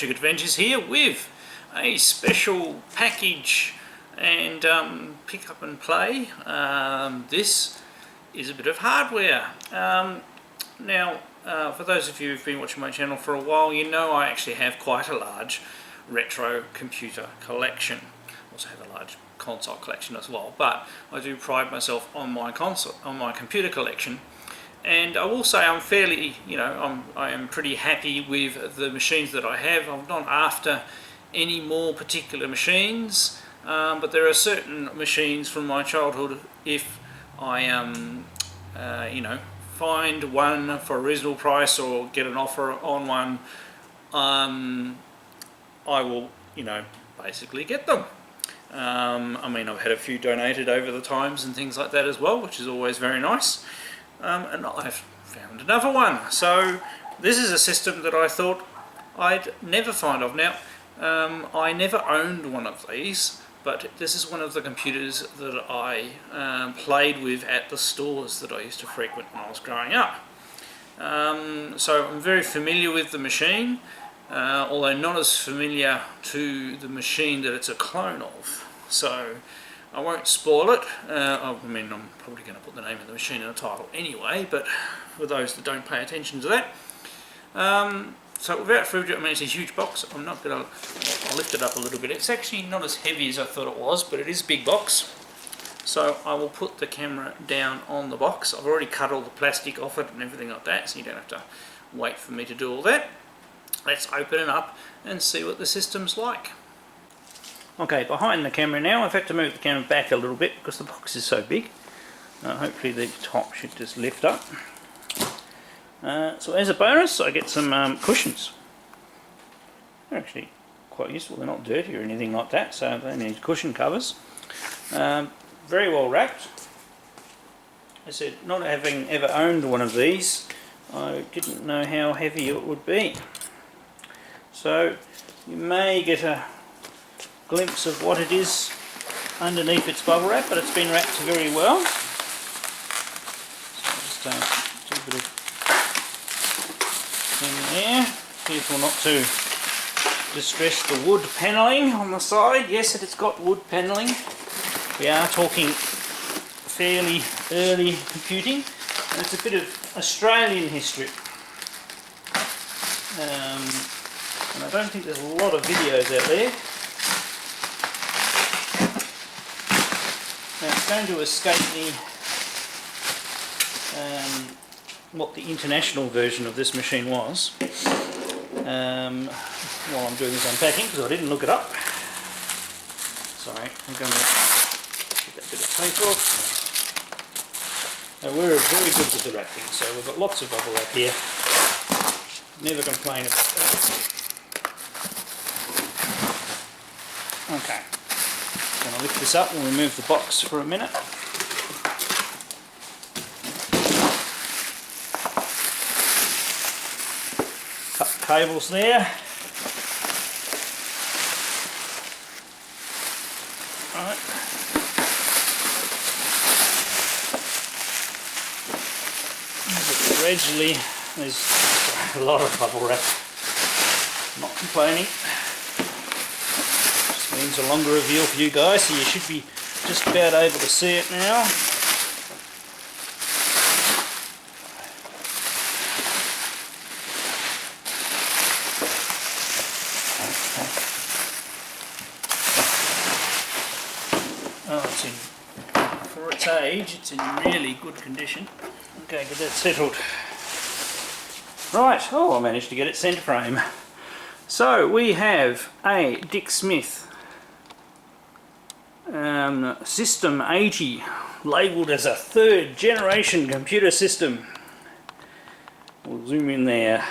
Adventures here with a special package and pick up and play. This is a bit of hardware. Now for those of you who've been watching my channel for a while, you know I actually have quite a large retro computer collection. I also have a large console collection as well, but I do pride myself on my computer collection. And I will say I'm fairly, I am pretty happy with the machines that I have. I'm not after any more particular machines, but there are certain machines from my childhood, if I find one for a reasonable price or get an offer on one, I will, basically get them. I mean, I've had a few donated over the times and things like that as well, which is always very nice. And I've found another one. So this is a system that I thought I'd never find of. Now, I never owned one of these, but this is one of the computers that I played with at the stores that I used to frequent when I was growing up. So I'm very familiar with the machine, although not as familiar to the machine that it's a clone of. So I won't spoil it. I mean, I'm probably going to put the name of the machine in the title anyway, but for those that don't pay attention to that. So without further ado, I mean, it's a huge box. I'll lift it up a little bit. It's actually not as heavy as I thought it was, but it is a big box. So I will put the camera down on the box. I've already cut all the plastic off it and everything like that, so you don't have to wait for me to do all that. Let's open it up and see what the system's like. Okay, behind the camera now. I've had to move the camera back a little bit because the box is so big. Hopefully the top should just lift up. So as a bonus, I get some cushions. They're actually quite useful. They're not dirty or anything like that, so they need cushion covers. Very well wrapped. As I said, not having ever owned one of these, I didn't know how heavy it would be. So you may get a glimpse of what it is underneath its bubble wrap, but it's been wrapped very well. So I'll just do a bit of thing there. Careful not to distress the wood panelling on the side. Yes, it's got wood panelling. We are talking fairly early computing, and it's a bit of Australian history. And I don't think there's a lot of videos out there. Now it's going to escape me what the international version of this machine was while I'm doing this unpacking, because I didn't look it up. Sorry, I'm going to get that bit of tape off. Now we're very good with the wrapping, so we've got lots of bubble wrap here. Never complain about that. Okay. I'm going to lift this up and remove the box for a minute. Cut the cables there. Right. Gradually, there's a lot of bubble wrap. I'm not complaining. Means a longer reveal for you guys, so you should be just about able to see it now. Oh, it's in, for its age, it's in really good condition. Okay, get that settled. Right, oh, I managed to get it centre frame. So we have a Dick Smith System 80, labelled as a 3rd generation computer system. We'll zoom in there.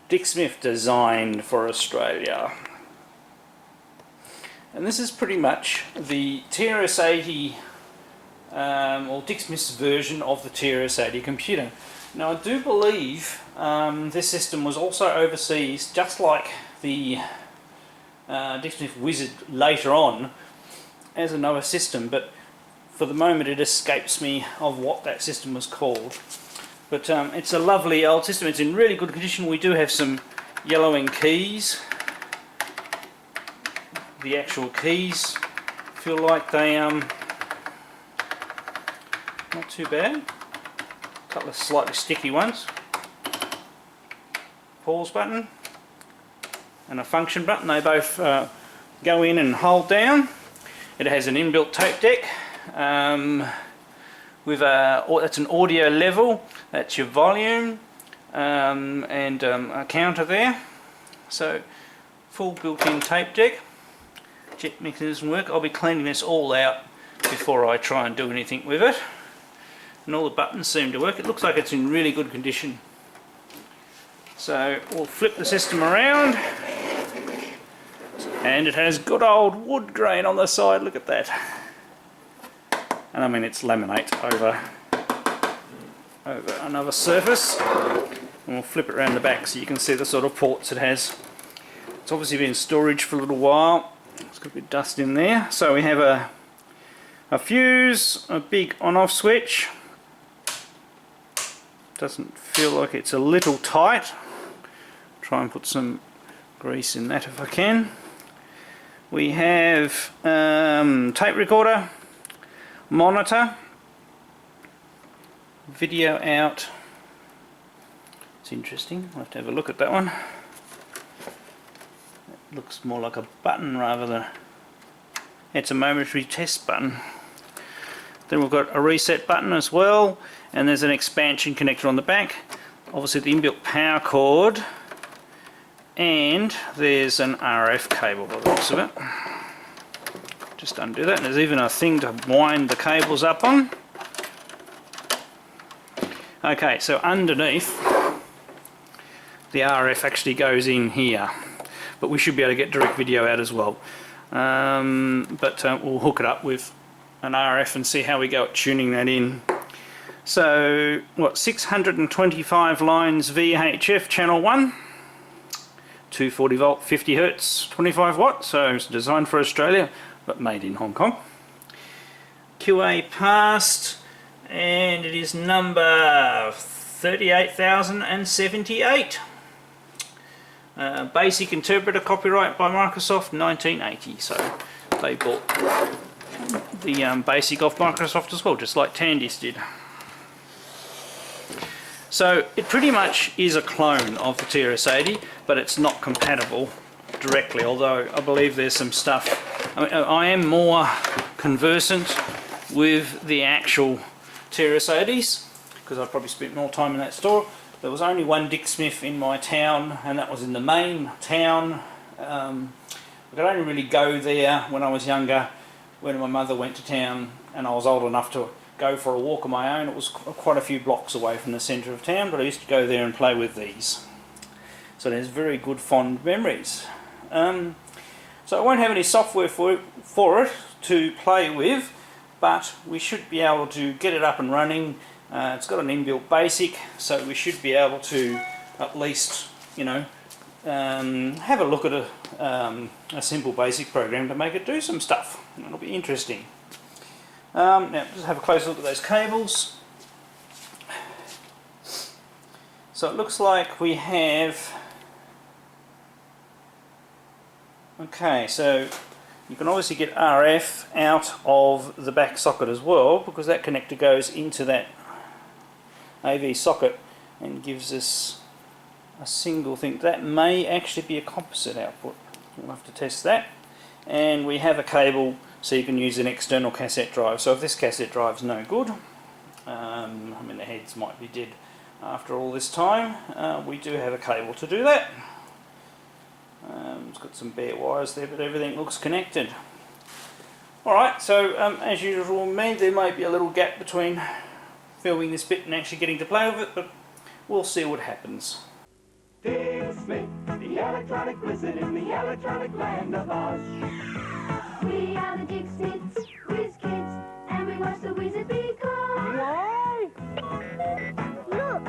Dick Smith designed for Australia. And this is pretty much the TRS-80 or Dick Smith's version of the TRS-80 computer. Now I do believe this system was also overseas, just like the Dick Smith Wizard later on, as another system, but for the moment it escapes me of what that system was called. But it's a lovely old system. It's in really good condition. We do have some yellowing keys. The actual keys feel like they not too bad. A couple of slightly sticky ones. Pause button and a function button. They both go in and hold down. It has an inbuilt tape deck with that's an audio level. That's your volume and a counter there. So full built-in tape deck. Jet mechanism work. I'll be cleaning this all out before I try and do anything with it. And all the buttons seem to work. It looks like it's in really good condition. So we'll flip the system around, and it has good old wood grain on the side. Look at that. And I mean, it's laminate over another surface. And we'll flip it around the back so you can see the sort of ports it has. It's obviously been in storage for a little while. It's got a bit of dust in there. So we have a fuse, a big on-off switch. Doesn't feel like it's a little tight. Try and put some grease in that if I can. We have tape recorder, monitor, video out. It's interesting. I'll have to have a look at that one. It looks more like a button rather than... It's a momentary test button. Then we've got a reset button as well, and there's an expansion connector on the back. Obviously the inbuilt power cord, and there's an RF cable by the looks of it. Just undo that, and there's even a thing to wind the cables up on. Okay, so underneath the RF actually goes in here, but we should be able to get direct video out as well. We'll hook it up with an RF and see how we go at tuning that in. So what, 625 lines VHF channel 1, 240 volt 50 Hertz 25 watt, so it's designed for Australia but made in Hong Kong. QA passed, and it is number 38,078. Basic interpreter, copyright by Microsoft 1980, so they bought the basic off Microsoft as well, just like Tandis did. So it pretty much is a clone of the TRS-80, but it's not compatible directly, although I believe there's some stuff. I mean, I am more conversant with the actual TRS-80s because I probably spent more time in that store. There was only one Dick Smith in my town, and that was in the main town. I could only really go there when I was younger, when my mother went to town and I was old enough to go for a walk on my own. It was quite a few blocks away from the centre of town, but I used to go there and play with these. So there's very good fond memories. So I won't have any software for it to play with, but we should be able to get it up and running. It's got an inbuilt basic, so we should be able to at least, you know, have a look at a simple basic program to make it do some stuff. It'll be interesting. Now, just have a closer look at those cables. So it looks like we have... Okay, so you can obviously get RF out of the back socket as well, because that connector goes into that AV socket and gives us a single thing. That may actually be a composite output. We'll have to test that. And we have a cable so you can use an external cassette drive. So if this cassette drive's no good, I mean the heads might be dead after all this time, we do have a cable to do that. It's got some bare wires there, but everything looks connected. Alright, so as usual, there might be a little gap between filming this bit and actually getting to play with it, but we'll see what happens. Dick Smith, the electronic wizard in the electronic land of Oz. We are the Dick Smiths, whiz kids, and we watch the wizard because... Why? Look,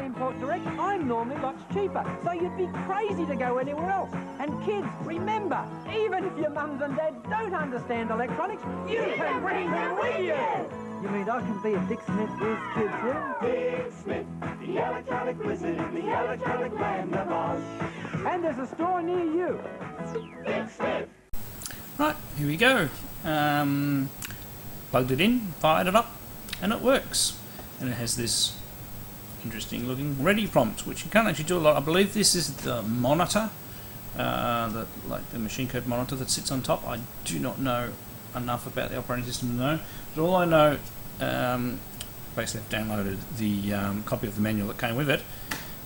import direct, I'm normally lots cheaper, so you'd be crazy to go anywhere else. And kids, remember, even if your mums and dads don't understand electronics, you can bring them with you. You mean I can be a Dick Smith whiz kid too? Dick Smith, the electronic wizard in the electronic land of Oz. And there's a store near you. Dick Smith. Right, here we go. Plugged it in, fired it up, and it works. And it has this interesting looking ready prompt, which you can't actually do a lot. I believe this is the monitor, like the machine code monitor that sits on top. I do not know enough about the operating system to know, but all I know, basically I've downloaded the copy of the manual that came with it.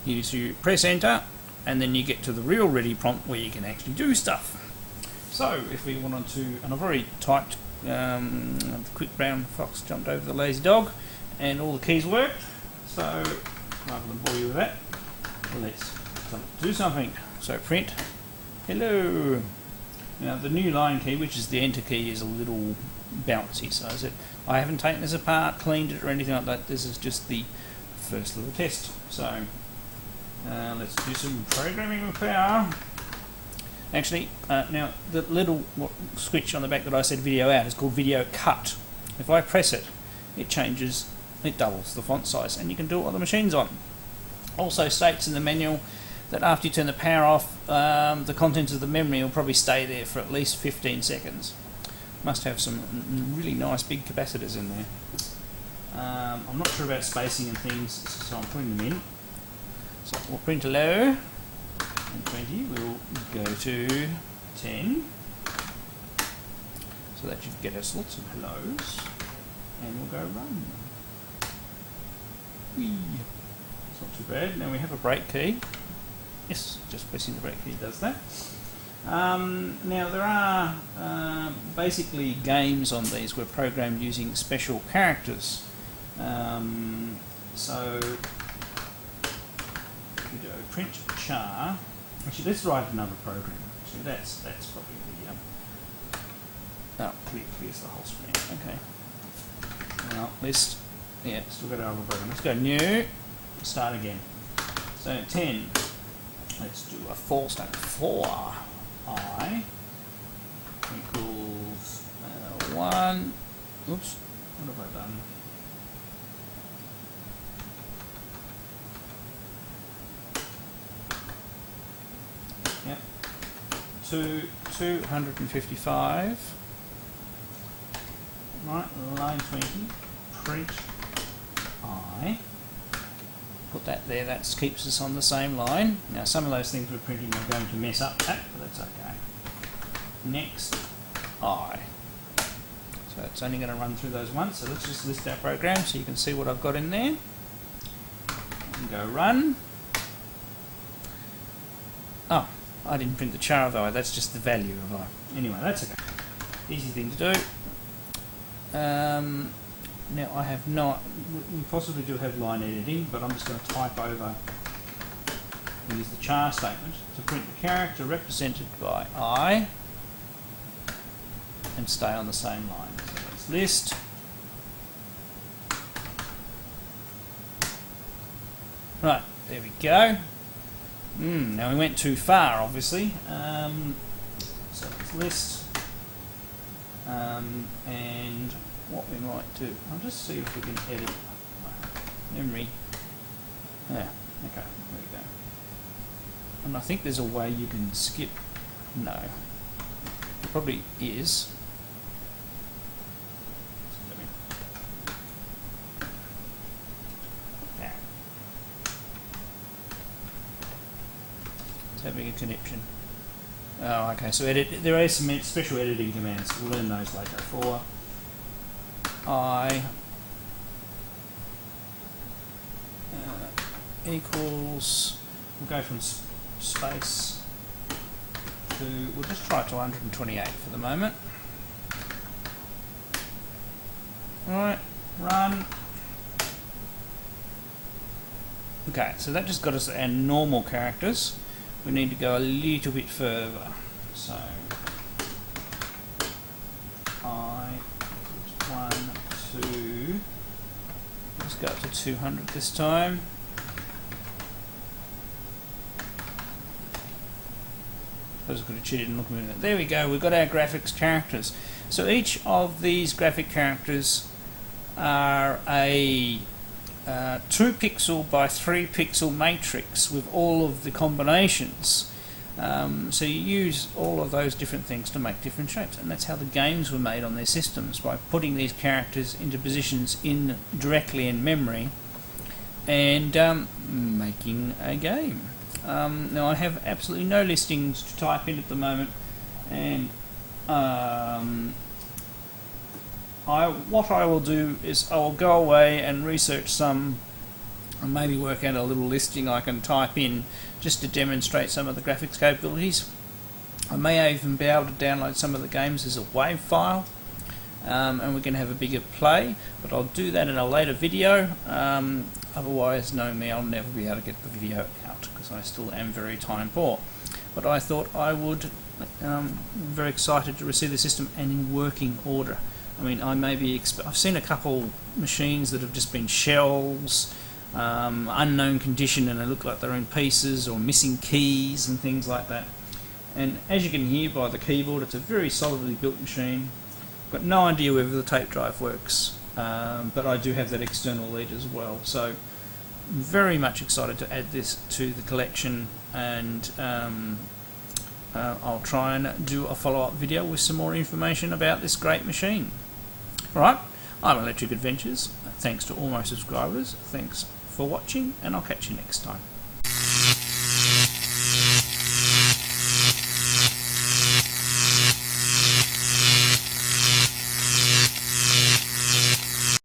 You press enter, and then you get to the real ready prompt where you can actually do stuff. So if we wanted to, and I've already typed, the quick brown fox jumped over the lazy dog, and all the keys worked. So rather than bore you with that, let's do something. So print hello. Now the new line key, which is the enter key, is a little bouncy, so I haven't taken this apart, cleaned it or anything like that. This is just the first little test. So let's do some programming with power. Actually, now the little switch on the back that I said video out is called video cut. If I press it, it changes, it doubles the font size, and you can do it on the machine's on. Also states in the manual that after you turn the power off, the contents of the memory will probably stay there for at least 15 seconds. Must have some really nice big capacitors in there. I'm not sure about spacing and things, so I'm putting them in. So we'll print hello, and 20, we'll go to 10, so that should get us lots of hellos, and we'll go run. Whee! It's not too bad. Now we have a brake key. Yes, just pressing the brake key does that. Now there are basically games on these were programmed using special characters. So we do print char. Actually, let's write another program. Actually, that's probably the clears the whole screen. Okay. Now list. Yeah, still got our other program. Let's go new. Start again. So 10. Let's do a for statement. For I equals 1. Oops. What have I done? Yep. 255. Right, line 20. Print I. Put that there, that keeps us on the same line. Now some of those things we're printing are going to mess up that, but that's okay. Next I. So it's only going to run through those once, so let's just list our program so you can see what I've got in there. And go run. Oh, I didn't print the char of I, that's just the value of I. Anyway, that's okay. Easy thing to do. Now I have not, we possibly do have line editing, but I'm just going to type over and use the char statement to print the character represented by I and stay on the same line. So let's list. Right, there we go. Now we went too far, obviously. So let's list. And what we might do, I'll just see if we can edit memory. Yeah, okay, there we go. And I think there's a way you can skip. No, there probably is. Now, it's having a connection. Oh, okay. So there are some special editing commands. We'll learn those later. For I equals, we'll go from space to, we'll just try it to 128 for the moment. Alright, run. Okay, so that just got us our normal characters. We need to go a little bit further. So I equals 1, 2. Let's go up to 200 this time. suppose I could have cheated and looked at it. There we go, we've got our graphics characters. So each of these graphic characters are a 2 pixel by 3 pixel matrix with all of the combinations. So you use all of those different things to make different shapes, and that's how the games were made on their systems, by putting these characters into positions directly in memory and making a game. Now I have absolutely no listings to type in at the moment, and what I will do is I will go away and research some, and maybe work out a little listing I can type in just to demonstrate some of the graphics capabilities. I may even be able to download some of the games as a WAV file, and we can have a bigger play, but I'll do that in a later video. Otherwise, knowing me, I'll never be able to get the video out because I still am very time poor. But I thought I would, very excited to receive the system and in working order. I mean, I've seen a couple machines that have just been shells, unknown condition, and they look like they're in pieces or missing keys and things like that. And as you can hear by the keyboard, it's a very solidly built machine. I've got no idea whether the tape drive works, but I do have that external lead as well. So I'm very much excited to add this to the collection, and I'll try and do a follow-up video with some more information about this great machine. Alright, I'm Electric Adventures. Thanks to all my subscribers. Thanks for watching, and I'll catch you next time.